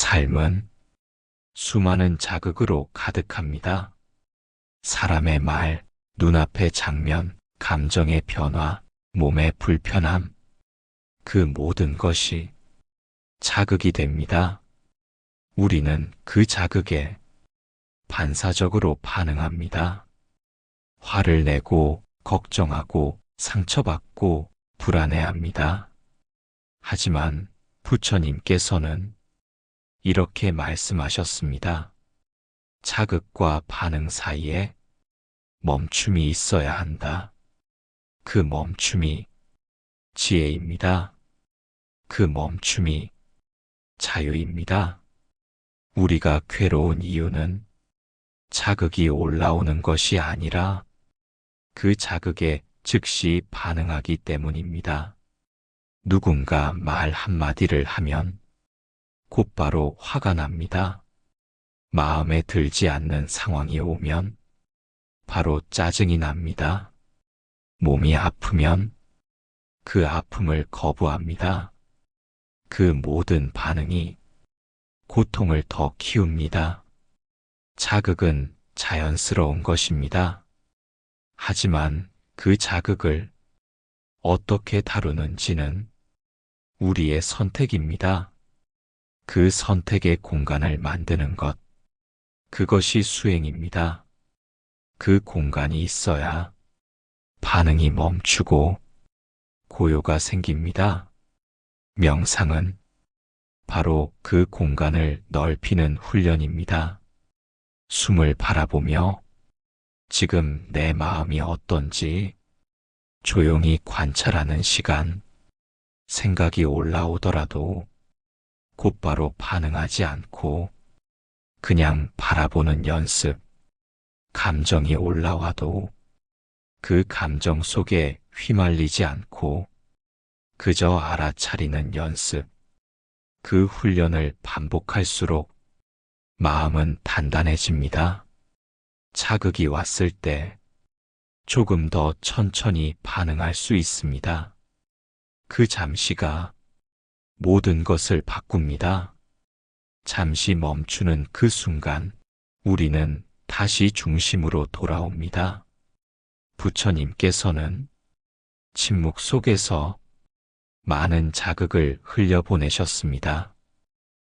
삶은 수많은 자극으로 가득합니다. 사람의 말, 눈앞의 장면, 감정의 변화, 몸의 불편함, 그 모든 것이 자극이 됩니다. 우리는 그 자극에 반사적으로 반응합니다. 화를 내고, 걱정하고, 상처받고, 불안해합니다. 하지만 부처님께서는 이렇게 말씀하셨습니다. 자극과 반응 사이에 멈춤이 있어야 한다. 그 멈춤이 지혜입니다. 그 멈춤이 자유입니다. 우리가 괴로운 이유는 자극이 올라오는 것이 아니라 그 자극에 즉시 반응하기 때문입니다. 누군가 말 한마디를 하면 곧바로 화가 납니다. 마음에 들지 않는 상황이 오면 바로 짜증이 납니다. 몸이 아프면 그 아픔을 거부합니다. 그 모든 반응이 고통을 더 키웁니다. 자극은 자연스러운 것입니다. 하지만 그 자극을 어떻게 다루는지는 우리의 선택입니다. 그 선택의 공간을 만드는 것, 그것이 수행입니다. 그 공간이 있어야 반응이 멈추고 고요가 생깁니다. 명상은 바로 그 공간을 넓히는 훈련입니다. 숨을 바라보며 지금 내 마음이 어떤지 조용히 관찰하는 시간, 생각이 올라오더라도 곧바로 반응하지 않고 그냥 바라보는 연습, 감정이 올라와도 그 감정 속에 휘말리지 않고 그저 알아차리는 연습, 그 훈련을 반복할수록 마음은 단단해집니다. 자극이 왔을 때 조금 더 천천히 반응할 수 있습니다. 그 잠시가 모든 것을 바꿉니다. 잠시 멈추는 그 순간 우리는 다시 중심으로 돌아옵니다. 부처님께서는 침묵 속에서 많은 자극을 흘려보내셨습니다.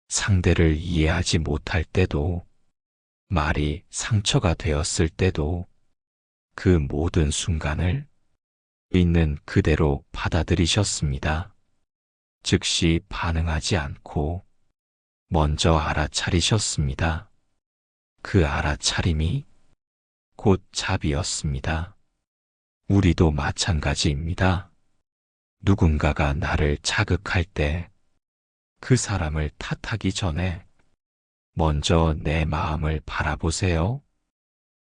상대를 이해하지 못할 때도, 말이 상처가 되었을 때도 그 모든 순간을 있는 그대로 받아들이셨습니다. 즉시 반응하지 않고 먼저 알아차리셨습니다. 그 알아차림이 곧 자비였습니다. 우리도 마찬가지입니다. 누군가가 나를 자극할 때 그 사람을 탓하기 전에 먼저 내 마음을 바라보세요.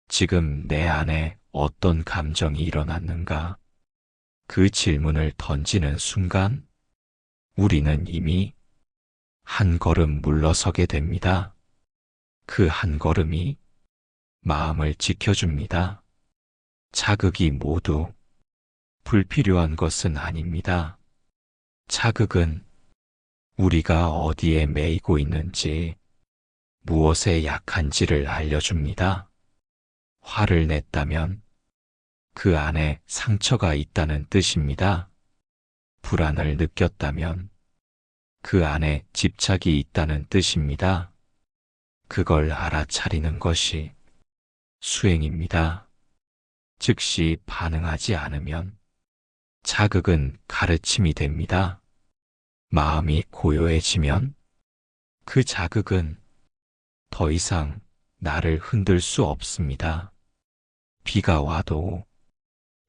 지금 내 안에 어떤 감정이 일어났는가? 그 질문을 던지는 순간 우리는 이미 한 걸음 물러서게 됩니다. 그 한 걸음이 마음을 지켜줍니다. 자극이 모두 불필요한 것은 아닙니다. 자극은 우리가 어디에 매이고 있는지, 무엇에 약한지를 알려줍니다. 화를 냈다면 그 안에 상처가 있다는 뜻입니다. 불안을 느꼈다면 그 안에 집착이 있다는 뜻입니다. 그걸 알아차리는 것이 수행입니다. 즉시 반응하지 않으면 자극은 가르침이 됩니다. 마음이 고요해지면 그 자극은 더 이상 나를 흔들 수 없습니다. 비가 와도,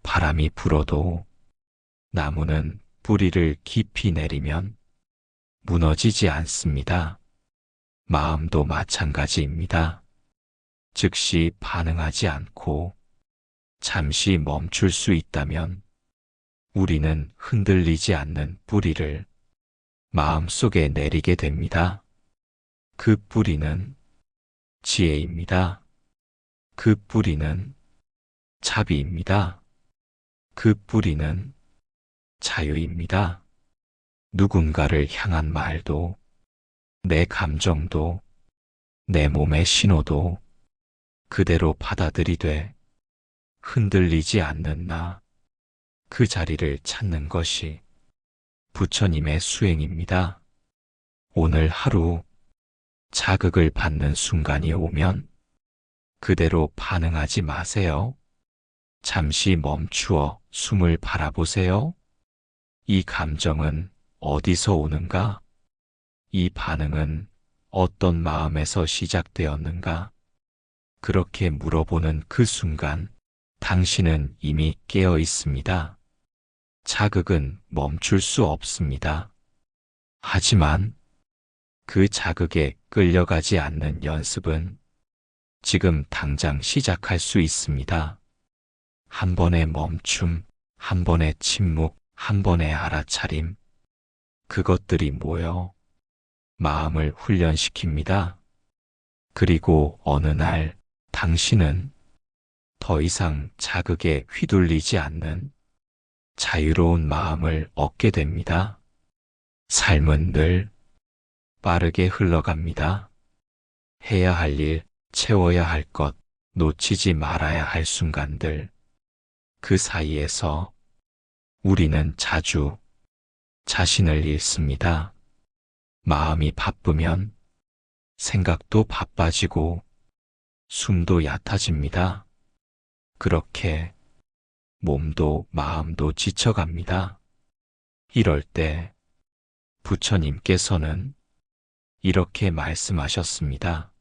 바람이 불어도, 나무는 뿌리를 깊이 내리면 무너지지 않습니다. 마음도 마찬가지입니다. 즉시 반응하지 않고 잠시 멈출 수 있다면 우리는 흔들리지 않는 뿌리를 마음속에 내리게 됩니다. 그 뿌리는 지혜입니다. 그 뿌리는 자비입니다. 그 뿌리는 자유입니다. 누군가를 향한 말도 내 감정도, 내 몸의 신호도 그대로 받아들이되 흔들리지 않는 나, 그 자리를 찾는 것이 부처님의 수행입니다. 오늘 하루 자극을 받는 순간이 오면 그대로 반응하지 마세요. 잠시 멈추어 숨을 바라보세요. 이 감정은 어디서 오는가? 이 반응은 어떤 마음에서 시작되었는가? 그렇게 물어보는 그 순간 당신은 이미 깨어 있습니다. 자극은 멈출 수 없습니다. 하지만 그 자극에 끌려가지 않는 연습은 지금 당장 시작할 수 있습니다. 한 번의 멈춤, 한 번의 침묵, 한 번의 알아차림. 그것들이 모여 마음을 훈련시킵니다. 그리고 어느 날 당신은 더 이상 자극에 휘둘리지 않는 자유로운 마음을 얻게 됩니다. 삶은 늘 빠르게 흘러갑니다. 해야 할 일, 채워야 할 것, 놓치지 말아야 할 순간들. 그 사이에서 우리는 자주 자신을 잃습니다. 마음이 바쁘면 생각도 바빠지고 숨도 얕아집니다. 그렇게 몸도 마음도 지쳐갑니다. 이럴 때 부처님께서는 이렇게 말씀하셨습니다.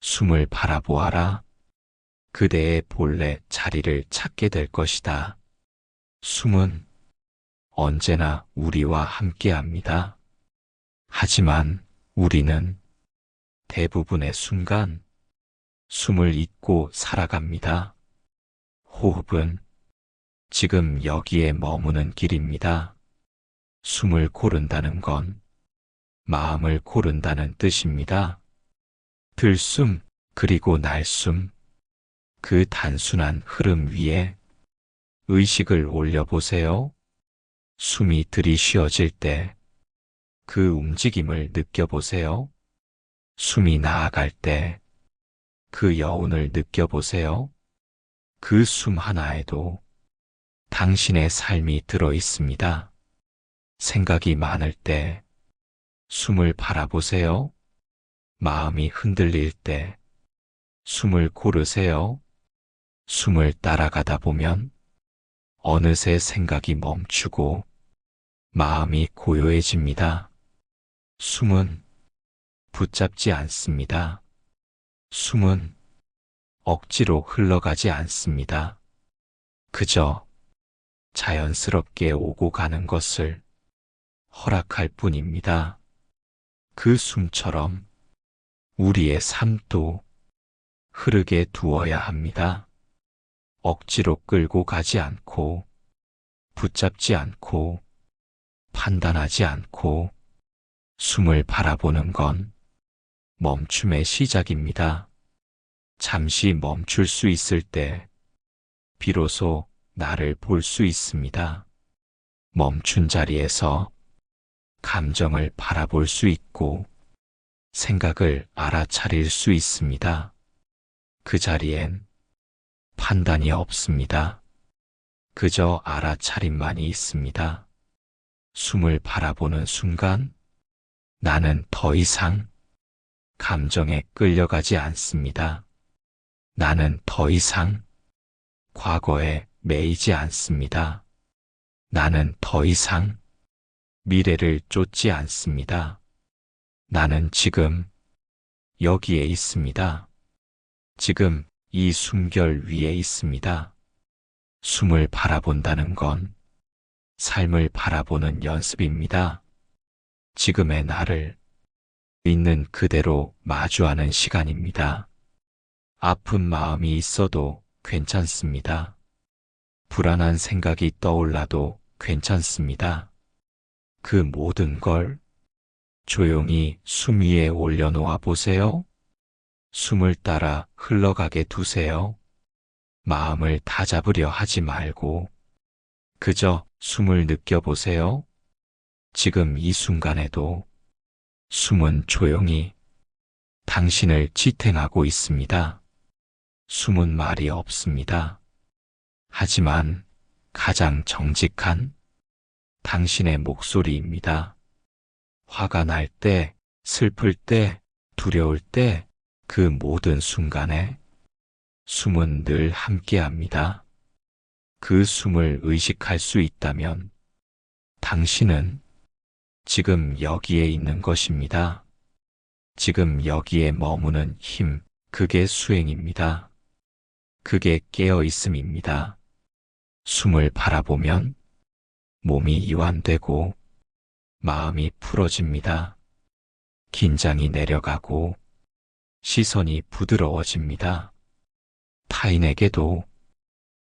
숨을 바라보아라. 그대의 본래 자리를 찾게 될 것이다. 숨은 언제나 우리와 함께합니다. 하지만 우리는 대부분의 순간 숨을 잊고 살아갑니다. 호흡은 지금 여기에 머무는 길입니다. 숨을 고른다는 건 마음을 고른다는 뜻입니다. 들숨 그리고 날숨, 그 단순한 흐름 위에 의식을 올려보세요. 숨이 들이쉬어질 때 그 움직임을 느껴보세요. 숨이 나아갈 때 그 여운을 느껴보세요. 그 숨 하나에도 당신의 삶이 들어 있습니다. 생각이 많을 때 숨을 바라보세요. 마음이 흔들릴 때 숨을 고르세요. 숨을 따라가다 보면 어느새 생각이 멈추고 마음이 고요해집니다. 숨은 붙잡지 않습니다. 숨은 억지로 흘러가지 않습니다. 그저 자연스럽게 오고 가는 것을 허락할 뿐입니다. 그 숨처럼 우리의 삶도 흐르게 두어야 합니다. 억지로 끌고 가지 않고, 붙잡지 않고, 판단하지 않고, 숨을 바라보는 건 멈춤의 시작입니다. 잠시 멈출 수 있을 때, 비로소 나를 볼 수 있습니다. 멈춘 자리에서 감정을 바라볼 수 있고, 생각을 알아차릴 수 있습니다. 그 자리엔 판단이 없습니다. 그저 알아차림만이 있습니다. 숨을 바라보는 순간 나는 더 이상 감정에 끌려가지 않습니다. 나는 더 이상 과거에 매이지 않습니다. 나는 더 이상 미래를 쫓지 않습니다. 나는 지금 여기에 있습니다. 지금 이 숨결 위에 있습니다. 숨을 바라본다는 건 삶을 바라보는 연습입니다. 지금의 나를 있는 그대로 마주하는 시간입니다. 아픈 마음이 있어도 괜찮습니다. 불안한 생각이 떠올라도 괜찮습니다. 그 모든 걸 조용히 숨 위에 올려놓아 보세요. 숨을 따라 흘러가게 두세요. 마음을 다잡으려 하지 말고 그저 숨을 느껴보세요. 지금 이 순간에도 숨은 조용히 당신을 지탱하고 있습니다. 숨은 말이 없습니다. 하지만 가장 정직한 당신의 목소리입니다. 화가 날 때, 슬플 때, 두려울 때, 그 모든 순간에 숨은 늘 함께합니다. 그 숨을 의식할 수 있다면 당신은 지금 여기에 있는 것입니다. 지금 여기에 머무는 힘, 그게 수행입니다. 그게 깨어 있음입니다. 숨을 바라보면 몸이 이완되고 마음이 풀어집니다. 긴장이 내려가고 시선이 부드러워집니다. 타인에게도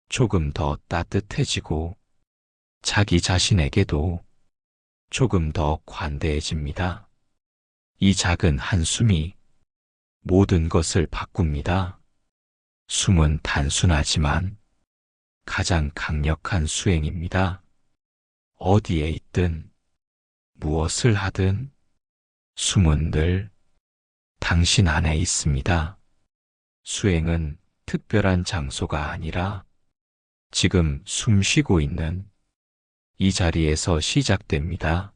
조금 더 따뜻해지고 자기 자신에게도 조금 더 관대해집니다. 이 작은 한숨이 모든 것을 바꿉니다. 숨은 단순하지만 가장 강력한 수행입니다. 어디에 있든 무엇을 하든 숨은 늘 당신 안에 있습니다. 수행은 특별한 장소가 아니라 지금 숨 쉬고 있는 이 자리에서 시작됩니다.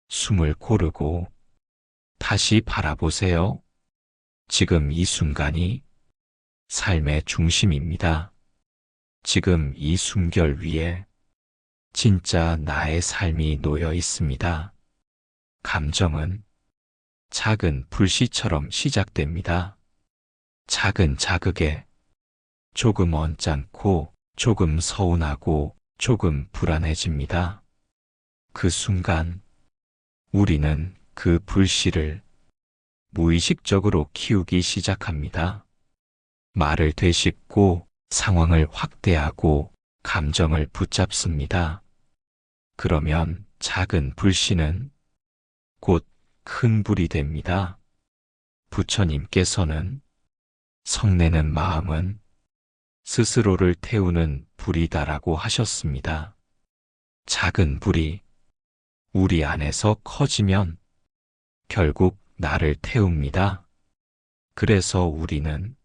숨을 고르고 다시 바라보세요. 지금 이 순간이 삶의 중심입니다. 지금 이 숨결 위에 진짜 나의 삶이 놓여 있습니다. 감정은 작은 불씨처럼 시작됩니다. 작은 자극에 조금 언짢고 조금 서운하고 조금 불안해집니다. 그 순간 우리는 그 불씨를 무의식적으로 키우기 시작합니다. 말을 되씹고 상황을 확대하고 감정을 붙잡습니다. 그러면 작은 불씨는 곧 큰 불이 됩니다. 부처님께서는 성내는 마음은 스스로를 태우는 불이다라고 하셨습니다. 작은 불이 우리 안에서 커지면 결국 나를 태웁니다. 그래서 우리는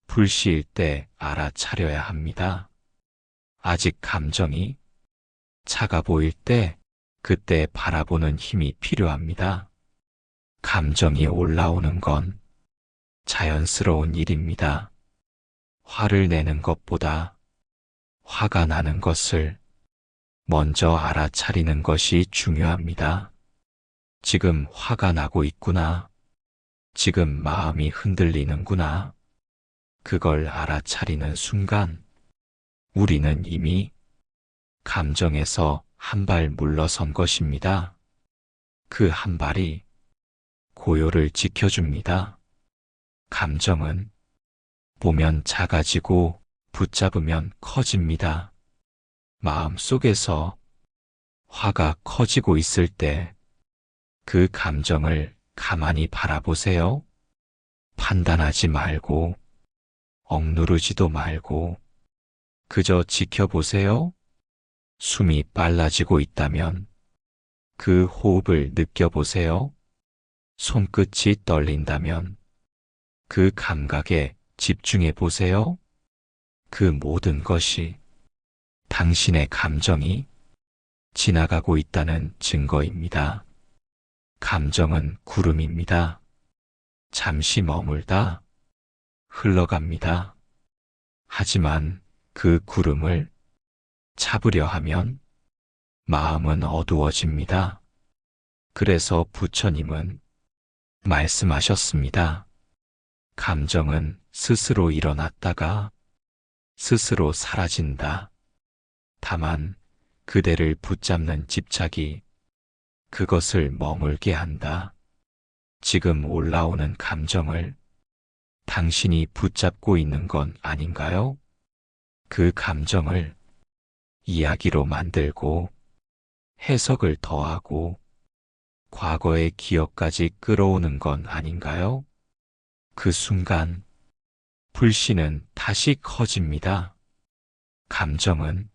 불씨일 때 알아차려야 합니다. 아직 감정이 차가 보일 때 그때 바라보는 힘이 필요합니다. 감정이 올라오는 건 자연스러운 일입니다. 화를 내는 것보다 화가 나는 것을 먼저 알아차리는 것이 중요합니다. 지금 화가 나고 있구나. 지금 마음이 흔들리는구나. 그걸 알아차리는 순간 우리는 이미 감정에서 한 발 물러선 것입니다. 그 한 발이 고요를 지켜줍니다. 감정은 보면 작아지고 붙잡으면 커집니다. 마음 속에서 화가 커지고 있을 때 그 감정을 가만히 바라보세요. 판단하지 말고 억누르지도 말고 그저 지켜보세요. 숨이 빨라지고 있다면 그 호흡을 느껴보세요. 손끝이 떨린다면 그 감각에 집중해 보세요. 그 모든 것이 당신의 감정이 지나가고 있다는 증거입니다. 감정은 구름입니다. 잠시 머물다 흘러갑니다. 하지만 그 구름을 잡으려 하면 마음은 어두워집니다. 그래서 부처님은 말씀하셨습니다. 감정은 스스로 일어났다가 스스로 사라진다. 다만 그대를 붙잡는 집착이 그것을 머물게 한다. 지금 올라오는 감정을 당신이 붙잡고 있는 건 아닌가요? 그 감정을 이야기로 만들고 해석을 더하고 과거의 기억까지 끌어오는 건 아닌가요? 그 순간 불씨는 다시 커집니다. 감정은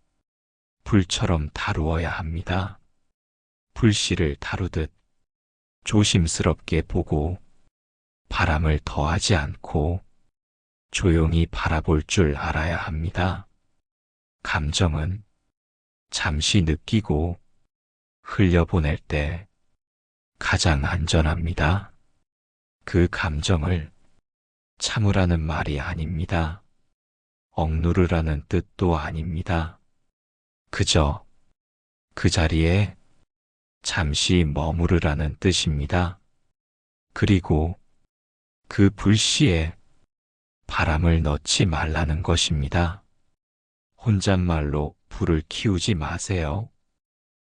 불처럼 다루어야 합니다. 불씨를 다루듯 조심스럽게 보고 바람을 더하지 않고 조용히 바라볼 줄 알아야 합니다. 감정은 잠시 느끼고 흘려보낼 때 가장 안전합니다. 그 감정을 참으라는 말이 아닙니다. 억누르라는 뜻도 아닙니다. 그저 그 자리에 잠시 머무르라는 뜻입니다. 그리고 그 불씨에 바람을 넣지 말라는 것입니다. 혼잣말로 불을 키우지 마세요.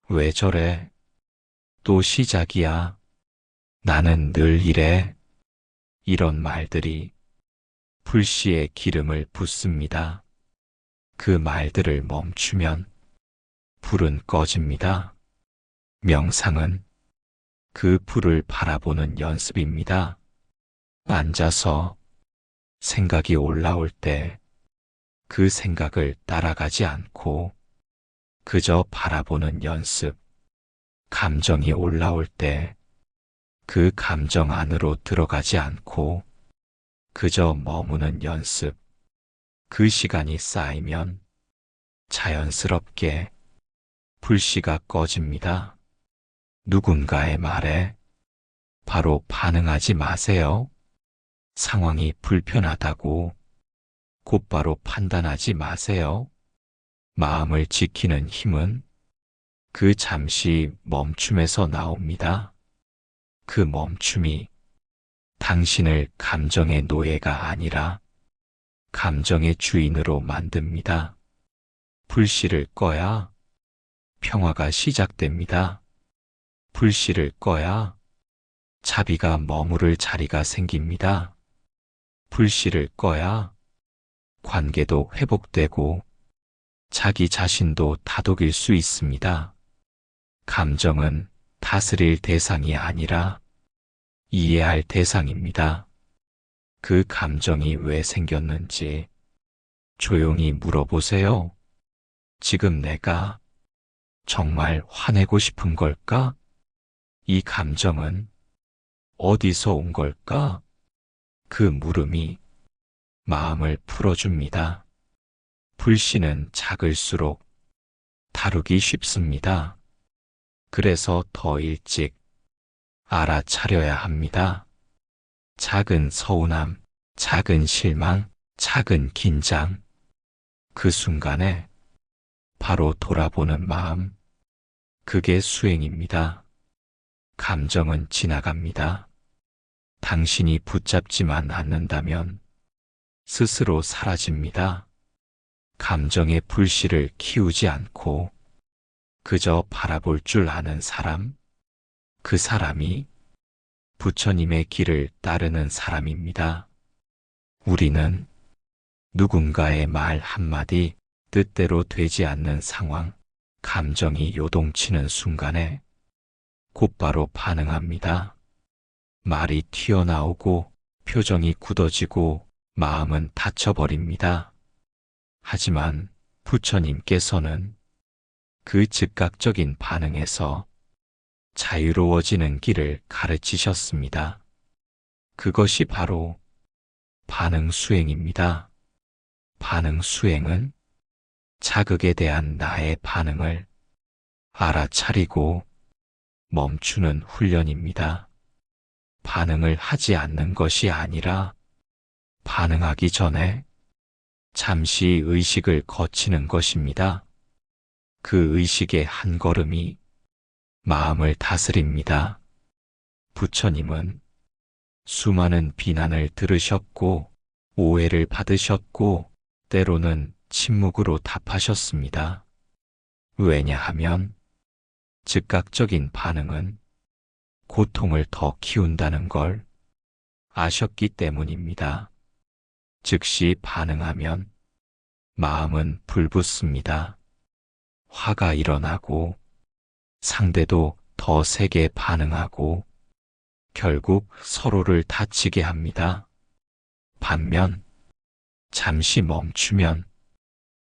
왜 저래? 또 시작이야. 나는 늘 이래. 이런 말들이 불씨에 기름을 붓습니다. 그 말들을 멈추면 불은 꺼집니다. 명상은 그 불을 바라보는 연습입니다. 앉아서 생각이 올라올 때 그 생각을 따라가지 않고 그저 바라보는 연습. 감정이 올라올 때 그 감정 안으로 들어가지 않고 그저 머무는 연습. 그 시간이 쌓이면 자연스럽게 불씨가 꺼집니다. 누군가의 말에 바로 반응하지 마세요. 상황이 불편하다고 곧바로 판단하지 마세요. 마음을 지키는 힘은 그 잠시 멈춤에서 나옵니다. 그 멈춤이 당신을 감정의 노예가 아니라 감정의 주인으로 만듭니다. 불씨를 꺼야 평화가 시작됩니다. 불씨를 꺼야 자비가 머무를 자리가 생깁니다. 불씨를 꺼야 관계도 회복되고 자기 자신도 다독일 수 있습니다. 감정은 다스릴 대상이 아니라 이해할 대상입니다. 그 감정이 왜 생겼는지 조용히 물어보세요. 지금 내가 정말 화내고 싶은 걸까? 이 감정은 어디서 온 걸까? 그 물음이 마음을 풀어줍니다. 불씨는 작을수록 다루기 쉽습니다. 그래서 더 일찍 알아차려야 합니다. 작은 서운함, 작은 실망, 작은 긴장. 그 순간에 바로 돌아보는 마음. 그게 수행입니다. 감정은 지나갑니다. 당신이 붙잡지만 않는다면 스스로 사라집니다. 감정의 불씨를 키우지 않고 그저 바라볼 줄 아는 사람, 그 사람이 부처님의 길을 따르는 사람입니다. 우리는 누군가의 말 한마디, 뜻대로 되지 않는 상황, 감정이 요동치는 순간에 곧바로 반응합니다. 말이 튀어나오고 표정이 굳어지고 마음은 닫혀버립니다. 하지만 부처님께서는 그 즉각적인 반응에서 자유로워지는 길을 가르치셨습니다. 그것이 바로 반응 수행입니다. 반응 수행은 자극에 대한 나의 반응을 알아차리고 멈추는 훈련입니다. 반응을 하지 않는 것이 아니라 반응하기 전에 잠시 의식을 거치는 것입니다. 그 의식의 한 걸음이 마음을 다스립니다. 부처님은 수많은 비난을 들으셨고 오해를 받으셨고 때로는 침묵으로 답하셨습니다. 왜냐하면 즉각적인 반응은 고통을 더 키운다는 걸 아셨기 때문입니다. 즉시 반응하면 마음은 불붙습니다. 화가 일어나고 상대도 더 세게 반응하고 결국 서로를 다치게 합니다. 반면 잠시 멈추면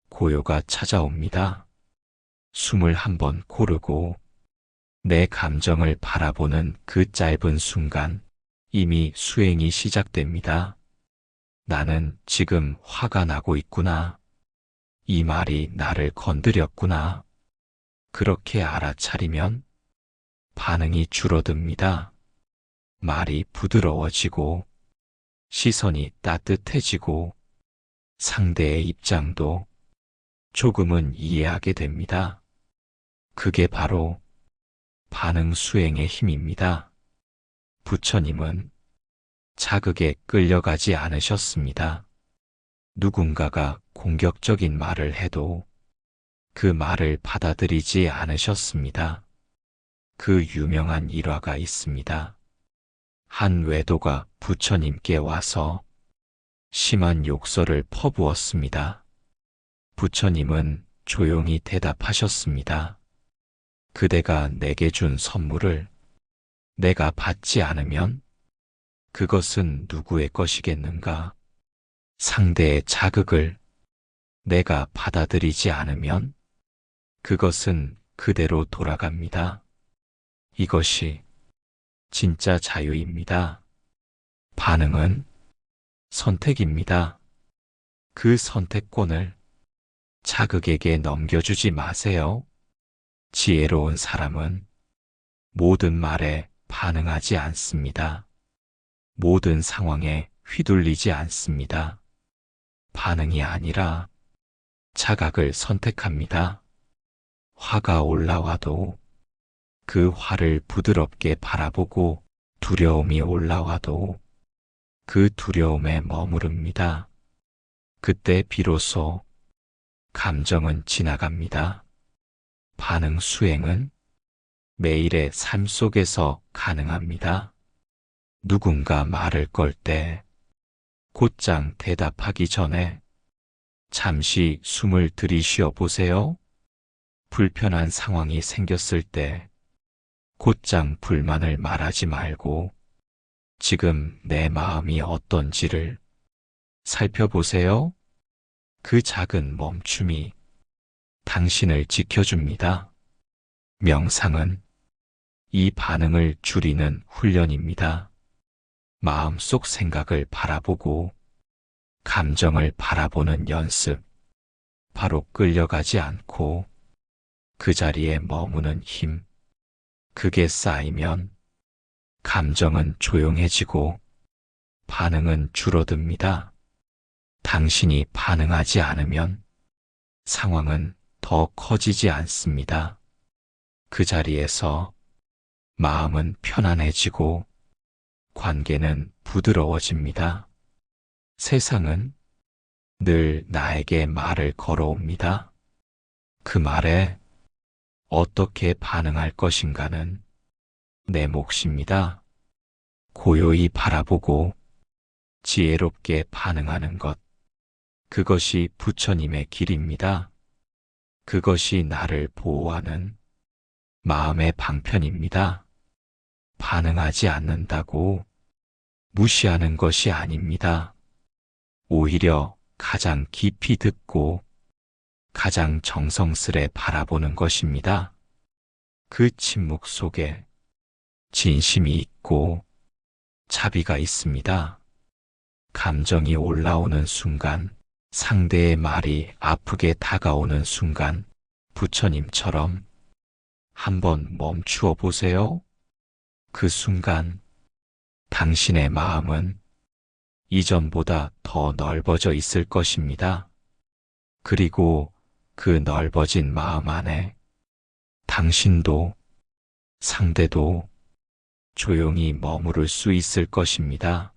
고요가 찾아옵니다. 숨을 한번 고르고 내 감정을 바라보는 그 짧은 순간 이미 수행이 시작됩니다. 나는 지금 화가 나고 있구나. 이 말이 나를 건드렸구나. 그렇게 알아차리면 반응이 줄어듭니다. 말이 부드러워지고 시선이 따뜻해지고 상대의 입장도 조금은 이해하게 됩니다. 그게 바로 반응 수행의 힘입니다. 부처님은 자극에 끌려가지 않으셨습니다. 누군가가 공격적인 말을 해도 그 말을 받아들이지 않으셨습니다. 그 유명한 일화가 있습니다. 한 외도가 부처님께 와서 심한 욕설을 퍼부었습니다. 부처님은 조용히 대답하셨습니다. 그대가 내게 준 선물을 내가 받지 않으면 그것은 누구의 것이겠는가? 상대의 자극을 내가 받아들이지 않으면 그것은 그대로 돌아갑니다. 이것이 진짜 자유입니다. 반응은 선택입니다. 그 선택권을 자극에게 넘겨주지 마세요. 지혜로운 사람은 모든 말에 반응하지 않습니다. 모든 상황에 휘둘리지 않습니다. 반응이 아니라 자각을 선택합니다. 화가 올라와도 그 화를 부드럽게 바라보고 두려움이 올라와도 그 두려움에 머무릅니다. 그때 비로소 감정은 지나갑니다. 반응 수행은 매일의 삶 속에서 가능합니다. 누군가 말을 걸 때 곧장 대답하기 전에 잠시 숨을 들이쉬어 보세요. 불편한 상황이 생겼을 때 곧장 불만을 말하지 말고 지금 내 마음이 어떤지를 살펴보세요. 그 작은 멈춤이 당신을 지켜줍니다. 명상은 이 반응을 줄이는 훈련입니다. 마음속 생각을 바라보고 감정을 바라보는 연습, 바로 끌려가지 않고 그 자리에 머무는 힘, 그게 쌓이면 감정은 조용해지고 반응은 줄어듭니다. 당신이 반응하지 않으면 상황은 더 커지지 않습니다. 그 자리에서 마음은 편안해지고 관계는 부드러워집니다. 세상은 늘 나에게 말을 걸어옵니다. 그 말에 어떻게 반응할 것인가는 내 몫입니다. 고요히 바라보고 지혜롭게 반응하는 것, 그것이 부처님의 길입니다. 그것이 나를 보호하는 마음의 방편입니다. 반응하지 않는다고 무시하는 것이 아닙니다. 오히려 가장 깊이 듣고 가장 정성스레 바라보는 것입니다. 그 침묵 속에 진심이 있고 자비가 있습니다. 감정이 올라오는 순간, 상대의 말이 아프게 다가오는 순간, 부처님처럼 한번 멈추어 보세요. 그 순간, 당신의 마음은 이전보다 더 넓어져 있을 것입니다. 그리고 그 넓어진 마음 안에 당신도 상대도 조용히 머무를 수 있을 것입니다.